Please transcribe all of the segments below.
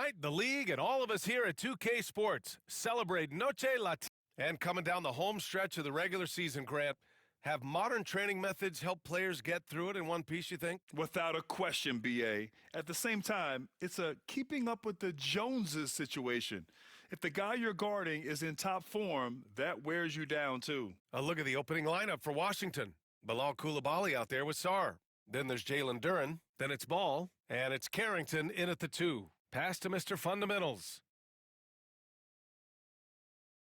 Tonight, the league and all of us here at 2K Sports celebrate Noche Latina. And coming down the home stretch of the regular season, Grant, have modern training methods help players get through it in one piece, you think? Without a question, BA. At the same time, it's a keeping up with the Joneses situation. If the guy you're guarding is in top form, that wears you down too. A look at the opening lineup for Washington. Bilal Coulibaly out there with Sarr. Then there's Jalen Duren. Then it's Ball. And it's Carrington in at the 2. Pass to Mr. Fundamentals.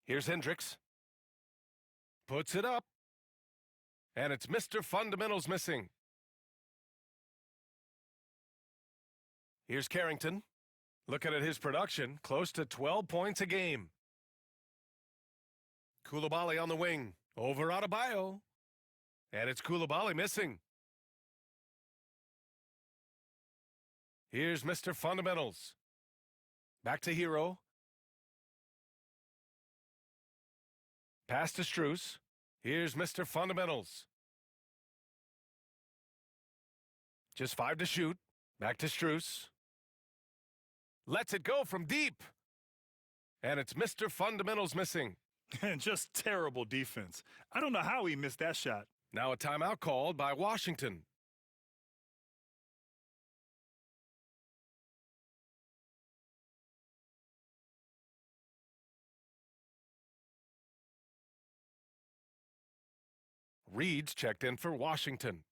Here's Hendricks. Puts it up. And it's Mr. Fundamentals missing. Here's Carrington. Looking at his production, close to 12 points a game. Coulibaly on the wing. Over Adebayo. And it's Coulibaly missing. Here's Mr. Fundamentals. Back to Hero. Pass to Strus. Here's Mr. Fundamentals. Just 5 to shoot. Back to Strus. Lets it go from deep. And it's Mr. Fundamentals missing. And just terrible defense. I don't know how he missed that shot. Now a timeout called by Washington. Reed's checked in for Washington.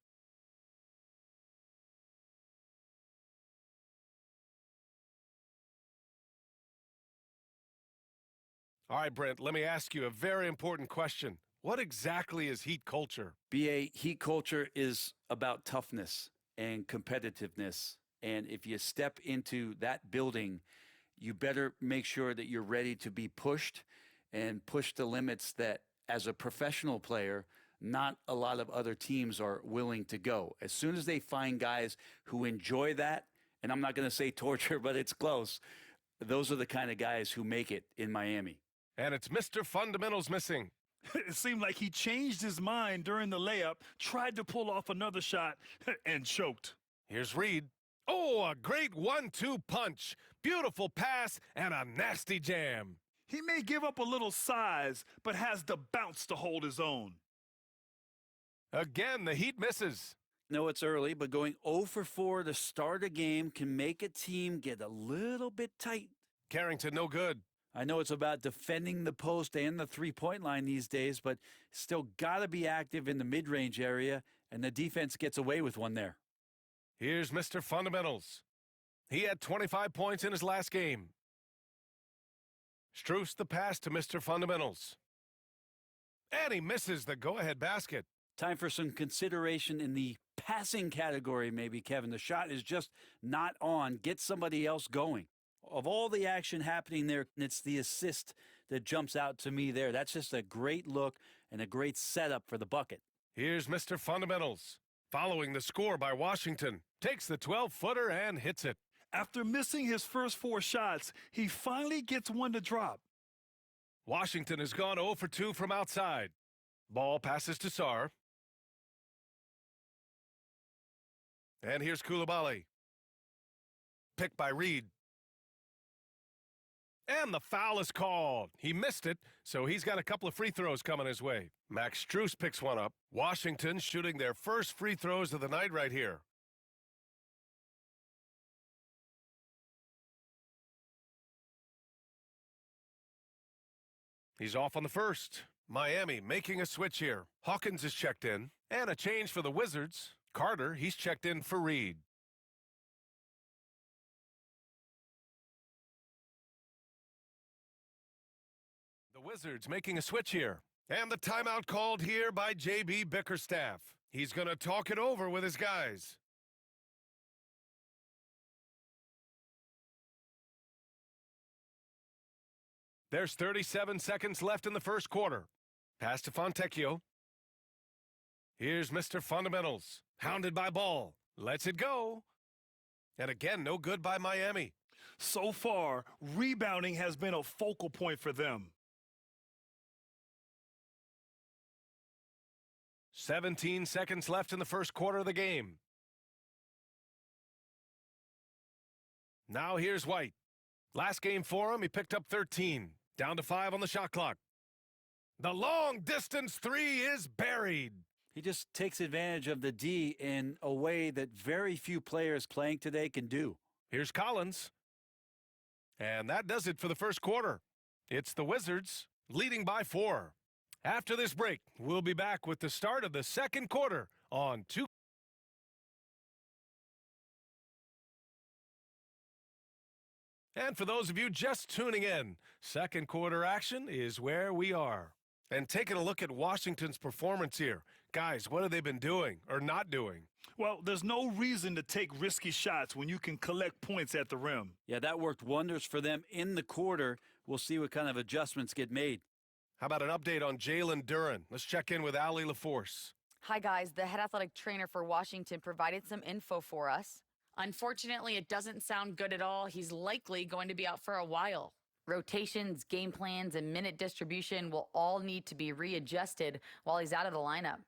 All right, Brent, let me ask you a very important question. What exactly is Heat culture? BA, Heat culture is about toughness and competitiveness. And if you step into that building, you better make sure that you're ready to be pushed and push the limits that, as a professional player, not a lot of other teams are willing to go. As soon as they find guys who enjoy that, and I'm not going to say torture, but it's close, those are the kind of guys who make it in Miami. And it's Mr. Fundamentals missing. It seemed like he changed his mind during the layup, tried to pull off another shot, and choked. Here's Reed. Oh, a great 1-2 punch. Beautiful pass and a nasty jam. He may give up a little size, but has the bounce to hold his own. Again, the Heat misses. No, it's early, but going 0 for 4 to start a game can make a team get a little bit tight. Carrington, no good. I know it's about defending the post and the three-point line these days, but still got to be active in the mid-range area, and the defense gets away with one there. Here's Mr. Fundamentals. He had 25 points in his last game. Strus the pass to Mr. Fundamentals. And he misses the go-ahead basket. Time for some consideration in the passing category, maybe, Kevin. The shot is just not on. Get somebody else going. Of all the action happening there, it's the assist that jumps out to me there. That's just a great look and a great setup for the bucket. Here's Mr. Fundamentals. Following the score by Washington. Takes the 12-footer and hits it. After missing his first 4 shots, he finally gets one to drop. Washington has gone 0 for 2 from outside. Ball passes to Sarr. And here's Coulibaly. Picked by Reed. And the foul is called. He missed it, so he's got a couple of free throws coming his way. Max Strus picks one up. Washington shooting their first free throws of the night right here. He's off on the first. Miami making a switch here. Hawkins is checked in. And a change for the Wizards. Carter, he's checked in for Reed. The Wizards making a switch here. And the timeout called here by J.B. Bickerstaff. He's going to talk it over with his guys. There's 37 seconds left in the first quarter. Pass to Fontecchio. Here's Mr. Fundamentals. Hounded by Ball. Lets it go. And again, no good by Miami. So far, rebounding has been a focal point for them. 17 seconds left in the first quarter of the game. Now here's White. Last game for him, he picked up 13. Down to 5 on the shot clock. The long distance three is buried. He just takes advantage of the D in a way that very few players playing today can do. Here's Collins. And that does it for the first quarter. It's the Wizards leading by 4. After this break, we'll be back with the start of the second quarter on 2. And for those of you just tuning in, second quarter action is where we are. And taking a look at Washington's performance here. Guys, what have they been doing or not doing? Well, there's no reason to take risky shots when you can collect points at the rim. Yeah, that worked wonders for them in the quarter. We'll see what kind of adjustments get made. How about an update on Jalen Duren? Let's check in with Allie LaForce. Hi, guys. The head athletic trainer for Washington provided some info for us. Unfortunately, it doesn't sound good at all. He's likely going to be out for a while. Rotations, game plans, and minute distribution will all need to be readjusted while he's out of the lineup.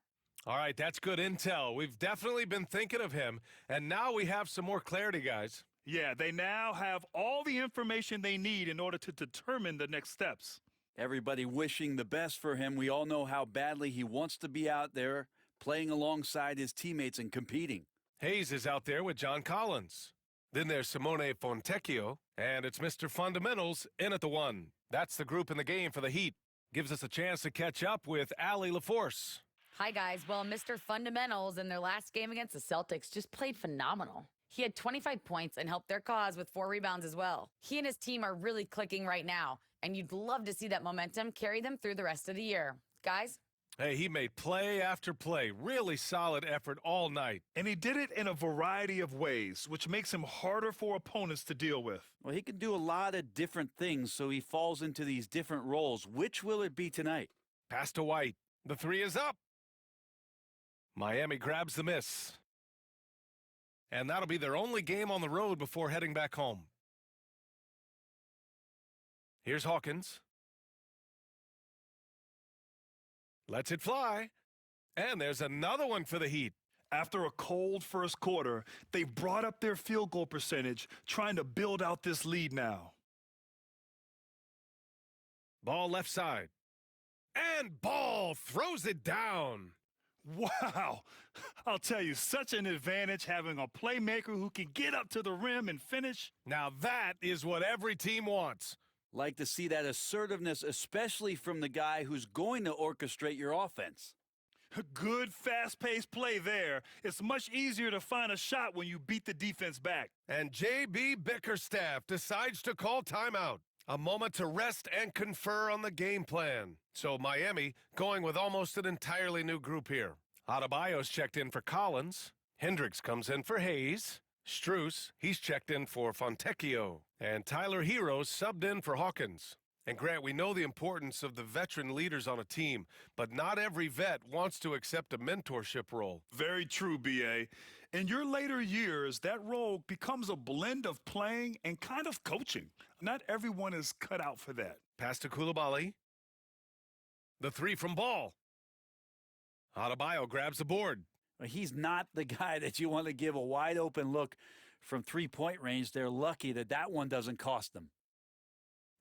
All right, that's good intel. We've definitely been thinking of him, and now we have some more clarity, guys. Yeah, they now have all the information they need in order to determine the next steps. Everybody wishing the best for him. We all know how badly he wants to be out there playing alongside his teammates and competing. Hayes is out there with John Collins. Then there's Simone Fontecchio, and it's Mr. Fundamentals in at the 1. That's the group in the game for the Heat. Gives us a chance to catch up with Allie LaForce. Hi, guys. Well, Mr. Fundamentals in their last game against the Celtics just played phenomenal. He had 25 points and helped their cause with 4 rebounds as well. He and his team are really clicking right now, and you'd love to see that momentum carry them through the rest of the year. Guys? Hey, he made play after play. Really solid effort all night. And he did it in a variety of ways, which makes him harder for opponents to deal with. Well, he can do a lot of different things, so he falls into these different roles. Which will it be tonight? Pass to White. The 3 is up. Miami grabs the miss. And that'll be their only game on the road before heading back home. Here's Hawkins. Lets it fly. And there's another one for the Heat. After a cold first quarter, they brought up their field goal percentage, trying to build out this lead now. Ball left side. And Ball throws it down. Wow! I'll tell you, such an advantage having a playmaker who can get up to the rim and finish. Now that is what every team wants. Like to see that assertiveness, especially from the guy who's going to orchestrate your offense. Good, fast-paced play there. It's much easier to find a shot when you beat the defense back. And J.B. Bickerstaff decides to call timeout. A moment to rest and confer on the game plan. So Miami going with almost an entirely new group here. Adebayo's checked in for Collins. Hendricks comes in for Hayes. Strus, he's checked in for Fontecchio. And Tyler Heroes subbed in for Hawkins. And Grant, we know the importance of the veteran leaders on a team, but not every vet wants to accept a mentorship role. Very true, B.A. In your later years, that role becomes a blend of playing and kind of coaching. Not everyone is cut out for that. Pass to Coulibaly. The 3 from Ball. Adebayo grabs the board. He's not the guy that you want to give a wide open look from 3-point range. They're lucky that that one doesn't cost them.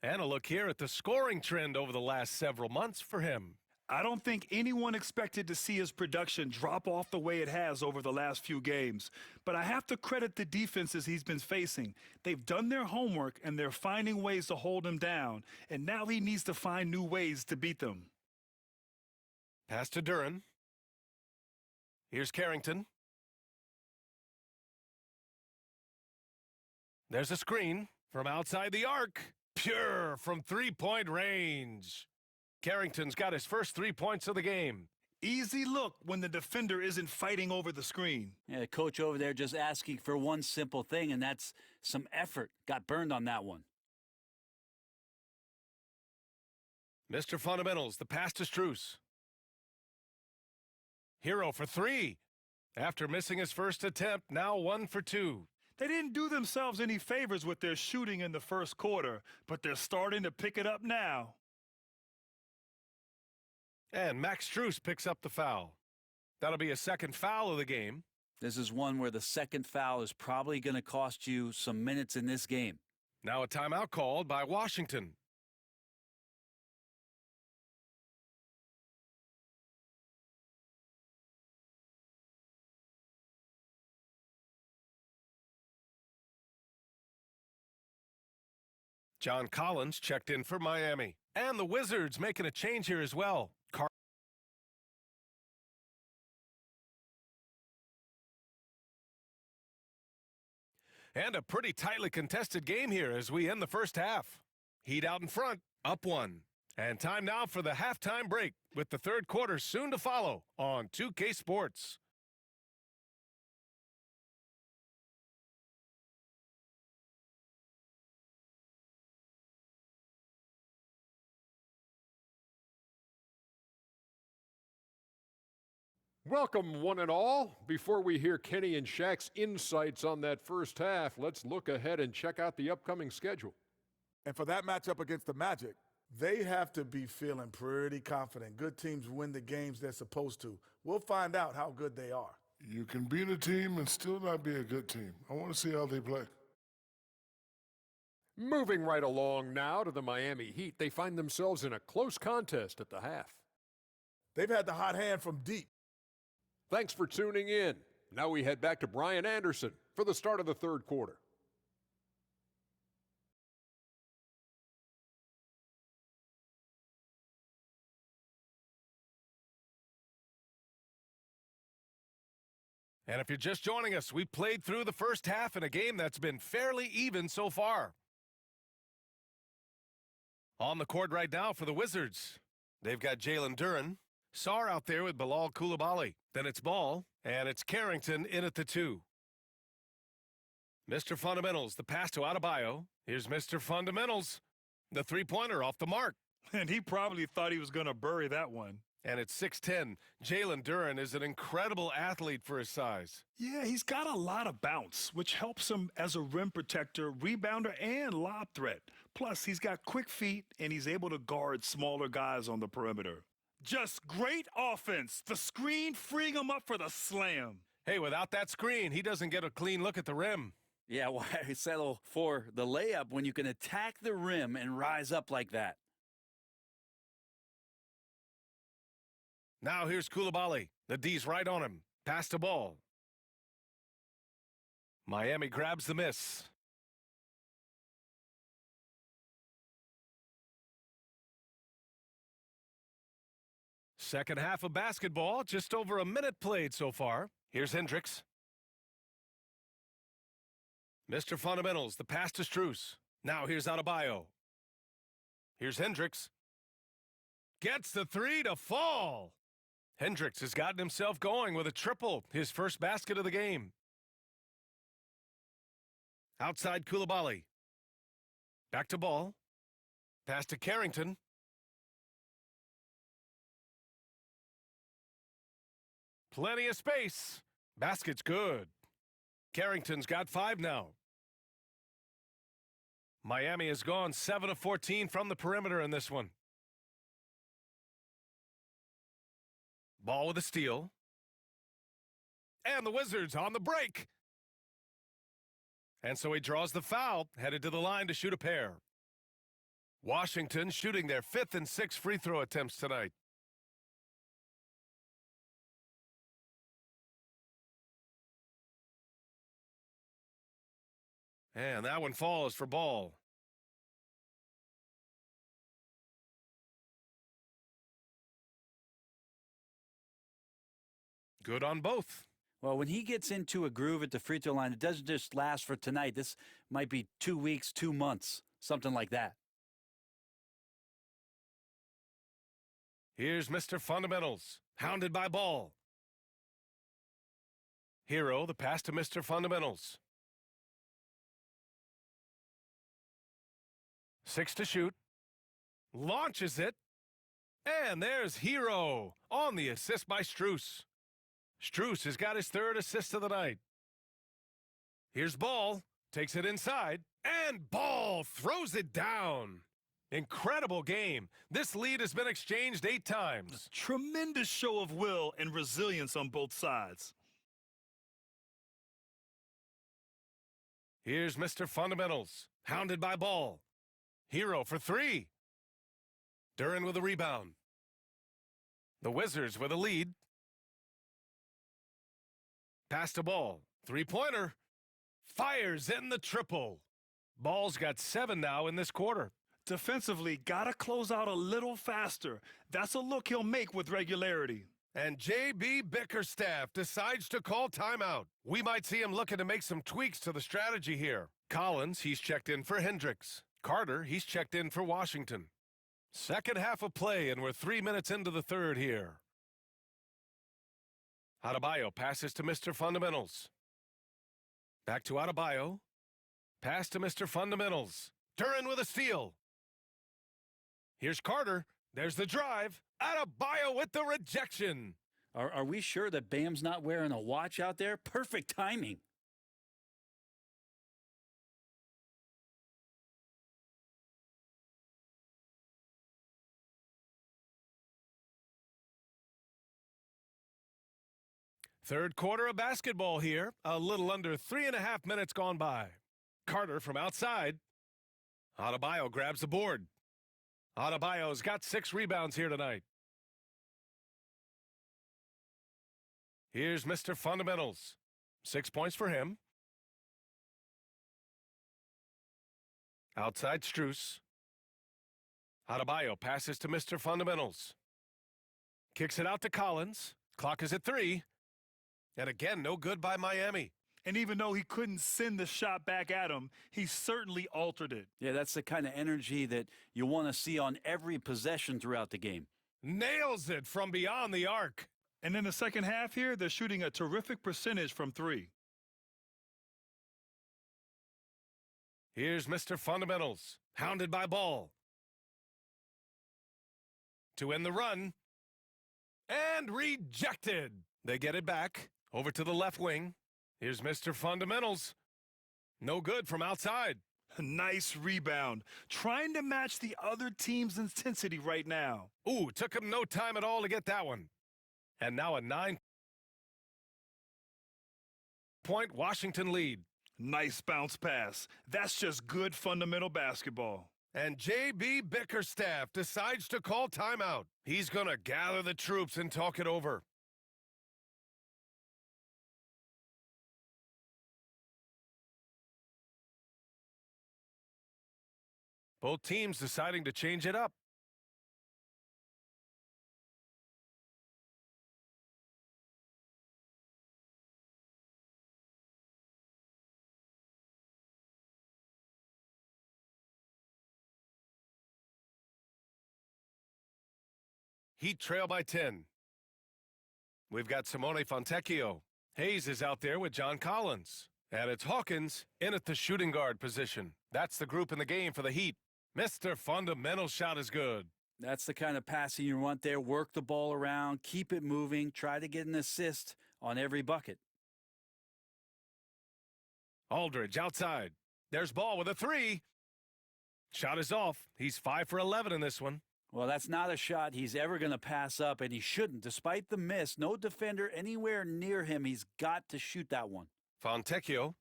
And a look here at the scoring trend over the last several months for him. I don't think anyone expected to see his production drop off the way it has over the last few games. But I have to credit the defenses he's been facing. They've done their homework, and they're finding ways to hold him down. And now he needs to find new ways to beat them. Pass to Duren. Here's Carrington. There's a screen from outside the arc. Pure from 3-point range. Carrington's got his first 3 points of the game. Easy look when the defender isn't fighting over the screen. Yeah, the coach over there just asking for one simple thing, and that's some effort. Got burned on that one. Mr. Fundamentals, the pass to Strus. Hero for 3. After missing his first attempt, now 1 for 2. They didn't do themselves any favors with their shooting in the first quarter, but they're starting to pick it up now. And Max Strus picks up the foul. That'll be a second foul of the game. This is one where the second foul is probably going to cost you some minutes in this game. Now a timeout called by Washington. John Collins checked in for Miami. And the Wizards making a change here as well. And a pretty tightly contested game here as we end the first half. Heat out in front, up one. And time now for the halftime break with the third quarter soon to follow on 2K Sports. Welcome, one and all. Before we hear Kenny and Shaq's insights on that first half, let's look ahead and check out the upcoming schedule. And for that matchup against the Magic, they have to be feeling pretty confident. Good teams win the games they're supposed to. We'll find out how good they are. You can beat a team and still not be a good team. I want to see how they play. Moving right along now to the Miami Heat, they find themselves in a close contest at the half. They've had the hot hand from deep. Thanks for tuning in. Now we head back to Brian Anderson for the start of the third quarter. And if you're just joining us, we played through the first half in a game that's been fairly even so far. On the court right now for the Wizards, they've got Jalen Duren. Sarr out there with Bilal Coulibaly. Then it's Ball, and it's Carrington in at the 2. Mr. Fundamentals, the pass to Adebayo. Here's Mr. Fundamentals, the three-pointer off the mark. And he probably thought he was going to bury that one. And it's 6'10". Jalen Duren is an incredible athlete for his size. Yeah, he's got a lot of bounce, which helps him as a rim protector, rebounder, and lob threat. Plus, he's got quick feet, and he's able to guard smaller guys on the perimeter. Just great offense. The screen freeing him up for the slam. Hey, without that screen, he doesn't get a clean look at the rim. Yeah, why settle for the layup when you can attack the rim and rise up like that? Now here's Coulibaly. The D's right on him. Pass to Ball. Miami grabs the miss. Second half of basketball, just over a minute played so far. Here's Hendricks. Mr. Fundamentals, the pass to Strus. Now here's Adebayo. Here's Hendricks. Gets the three to fall. Hendricks has gotten himself going with a triple, his first basket of the game. Outside Coulibaly. Back to Ball. Pass to Carrington. Plenty of space. Basket's good. Carrington's got 5 now. Miami has gone 7 of 14 from the perimeter in this one. Ball with a steal. And the Wizards on the break. And so he draws the foul, headed to the line to shoot a pair. Washington shooting their 5th and 6th free throw attempts tonight. And that one falls for Ball. Good on both. Well, when he gets into a groove at the free throw line, it doesn't just last for tonight. This might be 2 weeks, 2 months, something like that. Here's Mr. Fundamentals, hounded by Ball. Hero, the pass to Mr. Fundamentals. 6 to shoot. Launches it. And there's Hero on the assist by Strus. Strus has got his 3rd assist of the night. Here's Ball. Takes it inside. And Ball throws it down. Incredible game. This lead has been exchanged 8 times. Tremendous show of will and resilience on both sides. Here's Mr. Fundamentals, hounded by Ball. Hero for three. Duran with a rebound. The Wizards with a lead. Pass to Ball. Three-pointer. Fires in the triple. Ball's got 7 now in this quarter. Defensively, gotta close out a little faster. That's a look he'll make with regularity. And J.B. Bickerstaff decides to call timeout. We might see him looking to make some tweaks to the strategy here. Collins, he's checked in for Hendricks. Carter, he's checked in for Washington. Second half of play, and we're 3 minutes into the third here. Adebayo passes to Mr. Fundamentals. Back to Adebayo. Pass to Mr. Fundamentals. Duran with a steal. Here's Carter. There's the drive. Adebayo with the rejection. Are we sure that Bam's not wearing a watch out there? Perfect timing. Third quarter of basketball here. A little under 3.5 minutes gone by. Carter from outside. Adebayo grabs the board. Adebayo's got 6 rebounds here tonight. Here's Mr. Fundamentals. 6 points for him. Outside Strus. Adebayo passes to Mr. Fundamentals. Kicks it out to Collins. Clock is at 3. And again, no good by Miami. And even though he couldn't send the shot back at him, he certainly altered it. Yeah, that's the kind of energy that you want to see on every possession throughout the game. Nails it from beyond the arc. And in the second half here, they're shooting a terrific percentage from 3. Here's Mr. Fundamentals, hounded by Ball. To end the run. And rejected. They get it back. Over to the left wing. Here's Mr. Fundamentals. No good from outside. Nice rebound. Trying to match the other team's intensity right now. Ooh, took him no time at all to get that one. And now a 9-point Washington lead. Nice bounce pass. That's just good fundamental basketball. And J.B. Bickerstaff decides to call timeout. He's going to gather the troops and talk it over. Both teams deciding to change it up. Heat trail by 10. We've got Simone Fontecchio. Hayes is out there with John Collins. And it's Hawkins in at the shooting guard position. That's the group in the game for the Heat. Mr. Fundamental shot is good. That's the kind of passing you want there. Work the ball around, keep it moving, try to get an assist on every bucket. Aldridge outside. There's Ball with a 3. Shot is off. He's 5 for 11 in this one. Well, that's not a shot he's ever going to pass up, and he shouldn't. Despite the miss, no defender anywhere near him. He's got to shoot that one. Fontecchio.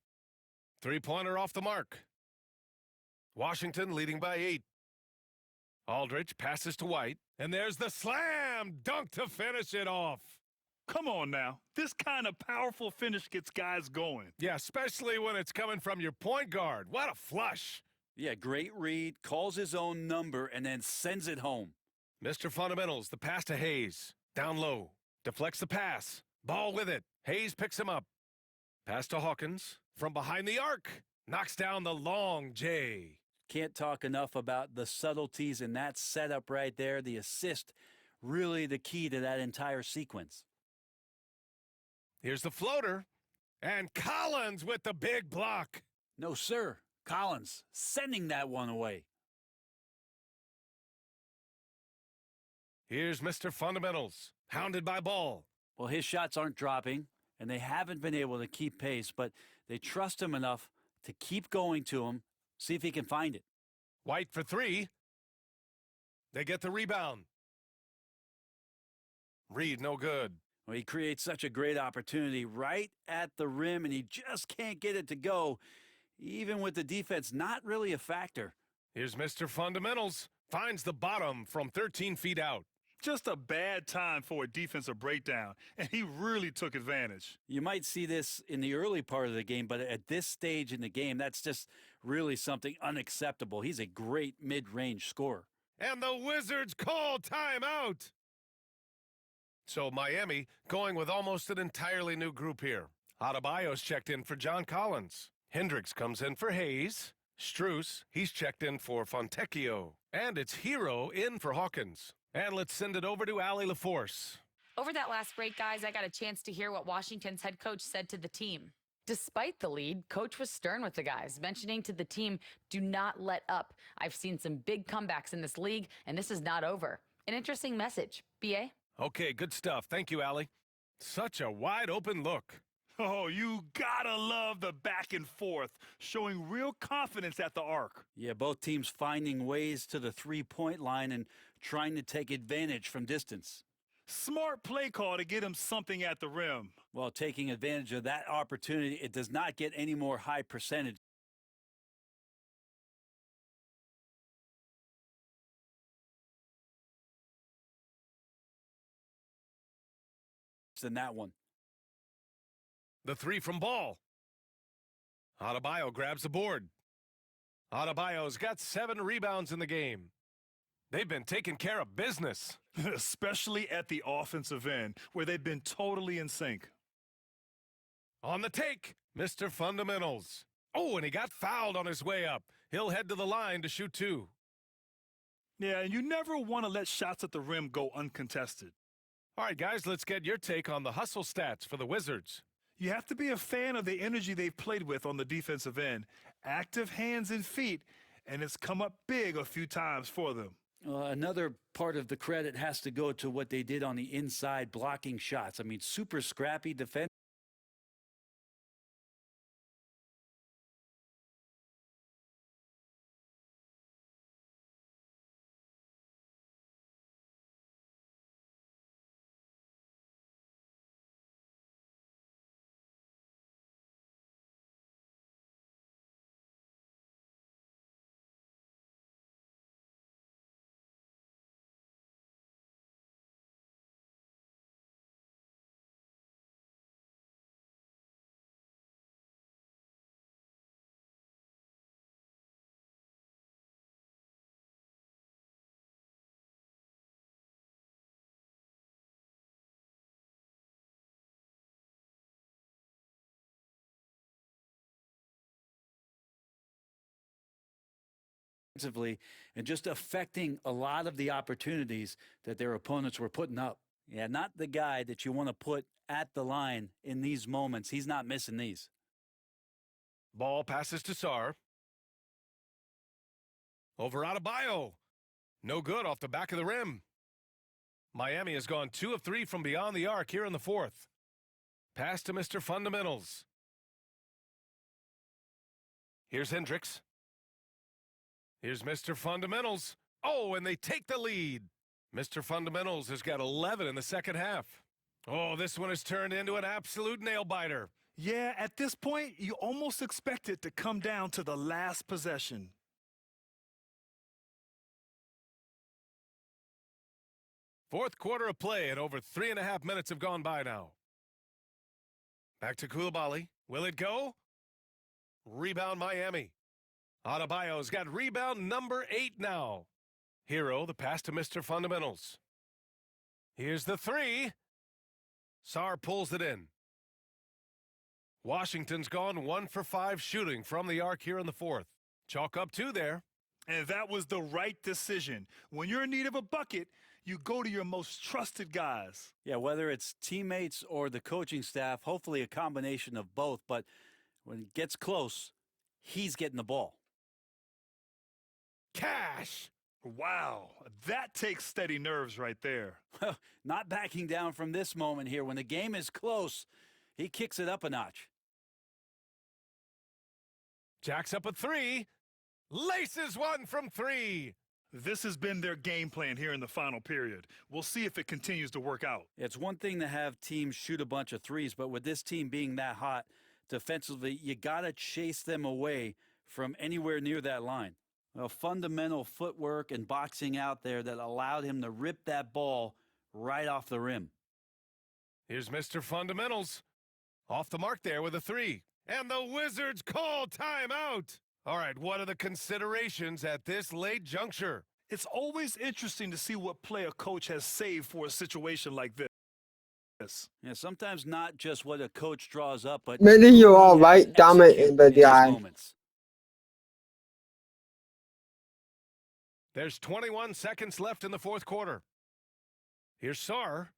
3-pointer off the mark. Washington leading by 8. Aldridge passes to White. And there's the slam dunk to finish it off. Come on now. This kind of powerful finish gets guys going. Yeah, especially when it's coming from your point guard. What a flush. Yeah, great read, calls his own number, and then sends it home. Mr. Fundamentals, the pass to Hayes. Down low. Deflects the pass. Ball with it. Hayes picks him up. Pass to Hawkins. From behind the arc. Knocks down the long J. Can't talk enough about the subtleties in that setup right there. The assist, really the key to that entire sequence. Here's the floater. And Collins with the big block. No, sir. Collins sending that one away. Here's Mr. Fundamentals, hounded by Ball. Well, his shots aren't dropping, and they haven't been able to keep pace, but they trust him enough to keep going to him, see if he can find it. White for 3. They get the rebound. Reed, no good. Well, he creates such a great opportunity right at the rim, and he just can't get it to go. even with the defense not really a factor. Here's Mr. Fundamentals. Finds the bottom from 13 feet out. Just a bad time for a defensive breakdown, and he really took advantage. You might see this in the early part of the game, but at this stage in the game, that's just really something unacceptable. He's a great mid-range scorer. And the Wizards call timeout. So Miami going with almost an entirely new group here. Adebayo's checked in for John Collins. Hendricks comes in for Hayes. Strus, he's checked in for Fontecchio. And it's Hero in for Hawkins. And let's send it over to Allie LaForce. Over that last break, guys, I got a chance to hear what Washington's head coach said to the team. Despite the lead, coach was stern with the guys, mentioning to the team, do not let up. I've seen some big comebacks in this league, and this is not over. An interesting message. B.A.? Okay, good stuff. Thank you, Allie. Such a wide open look. Oh, you gotta love the back and forth, showing real confidence at the arc. Yeah, both teams finding ways to the three-point line and trying to take advantage from distance. Smart play call to get him something at the rim. Well, taking advantage of that opportunity, it does not get any more high percentage than that one. The three from Ball. Adebayo grabs the board. Adebayo's got 7 rebounds in the game. They've been taking care of business. Especially at the offensive end, where they've been totally in sync. On the take, Mr. Fundamentals. Oh, and he got fouled on his way up. He'll head to the line to shoot 2. Yeah, and you never want to let shots at the rim go uncontested. All right, guys, let's get your take on the hustle stats for the Wizards. You have to be a fan of the energy they've played with on the defensive end. Active hands and feet, and it's come up big a few times for them. Another part of the credit has to go to what they did on the inside blocking shots. I mean, super scrappy defense. And just affecting a lot of the opportunities that their opponents were putting up. Yeah, not the guy that you want to put at the line in these moments. He's not missing these. Ball passes to Sarr. Over Adebayo. No good off the back of the rim. Miami has gone 2 of 3 from beyond the arc here in the 4th. Pass to Mr. Fundamentals. Here's Hendricks. Here's Mr. Fundamentals. Oh, and they take the lead. Mr. Fundamentals has got 11 in the second half. Oh, this one has turned into an absolute nail-biter. Yeah, at this point, you almost expect it to come down to the last possession. Fourth quarter of play, and over 3.5 minutes have gone by now. Back to Coulibaly. Will it go? Rebound Miami. Adebayo's got rebound number 8 now. Hero, the pass to Mr. Fundamentals. Here's the 3. Sarr pulls it in. Washington's gone 1 for 5 shooting from the arc here in the 4th. Chalk up 2 there. And that was the right decision. When you're in need of a bucket, you go to your most trusted guys. Yeah, whether it's teammates or the coaching staff, hopefully a combination of both. But when it gets close, he's getting the ball. Cash! Wow, that takes steady nerves right there. Not backing down from this moment here. When the game is close, he kicks it up a notch. Jacks up a 3. Laces one from 3. This has been their game plan here in the final period. We'll see if it continues to work out. It's one thing to have teams shoot a bunch of threes, but with this team being that hot, defensively, you got to chase them away from anywhere near that line. Well, fundamental footwork and boxing out there that allowed him to rip that ball right off the rim. Here's Mr. Fundamentals. Off the mark there with a 3. And the Wizards call timeout. All right, what are the considerations at this late juncture? It's always interesting to see what play a coach has saved for a situation like this. Yeah, sometimes not just what a coach draws up, but Maybe you who are he has right, Diamond, in executed the these DI. moments. There's 21 seconds left in the fourth quarter. Here's Sarr.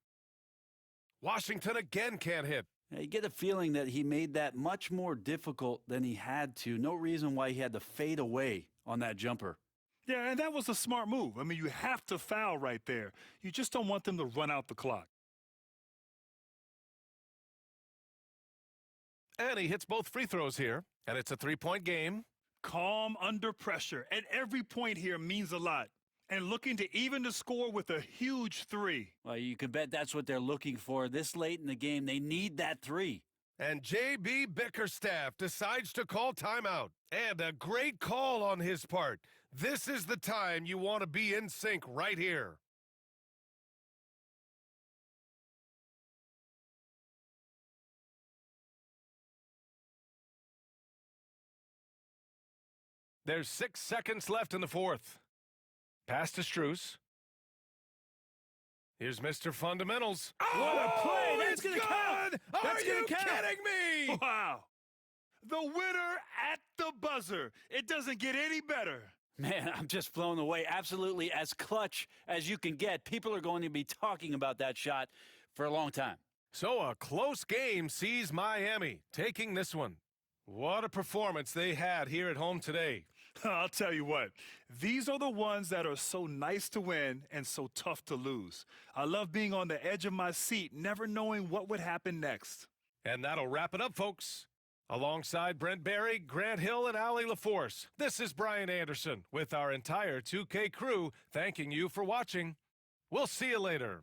Washington again can't hit. Yeah, you get a feeling that he made that much more difficult than he had to. No reason why he had to fade away on that jumper. Yeah, and that was a smart move. I mean, you have to foul right there. You just don't want them to run out the clock. And he hits both free throws here, and it's a 3-point game. Calm under pressure, and every point here means a lot. And looking to even the score with a huge 3. Well, you can bet that's what they're looking for this late in the game. They need that 3. And J.B. Bickerstaff decides to call timeout. And a great call on his part. This is the time you want to be in sync right here. There's 6 seconds left in the fourth. Pass to Strus. Here's Mr. Fundamentals. What a play! That's It's gonna good! count! Are That's gonna you count! kidding me? Wow. The winner at the buzzer. It doesn't get any better. Man, I'm just blown away. Absolutely as clutch as you can get. People are going to be talking about that shot for a long time. So a close game sees Miami taking this one. What a performance they had here at home today. I'll tell you what, these are the ones that are so nice to win and so tough to lose. I love being on the edge of my seat, never knowing what would happen next. And that'll wrap it up, folks. Alongside Brent Barry, Grant Hill, and Allie LaForce, this is Brian Anderson with our entire 2K crew thanking you for watching. We'll see you later.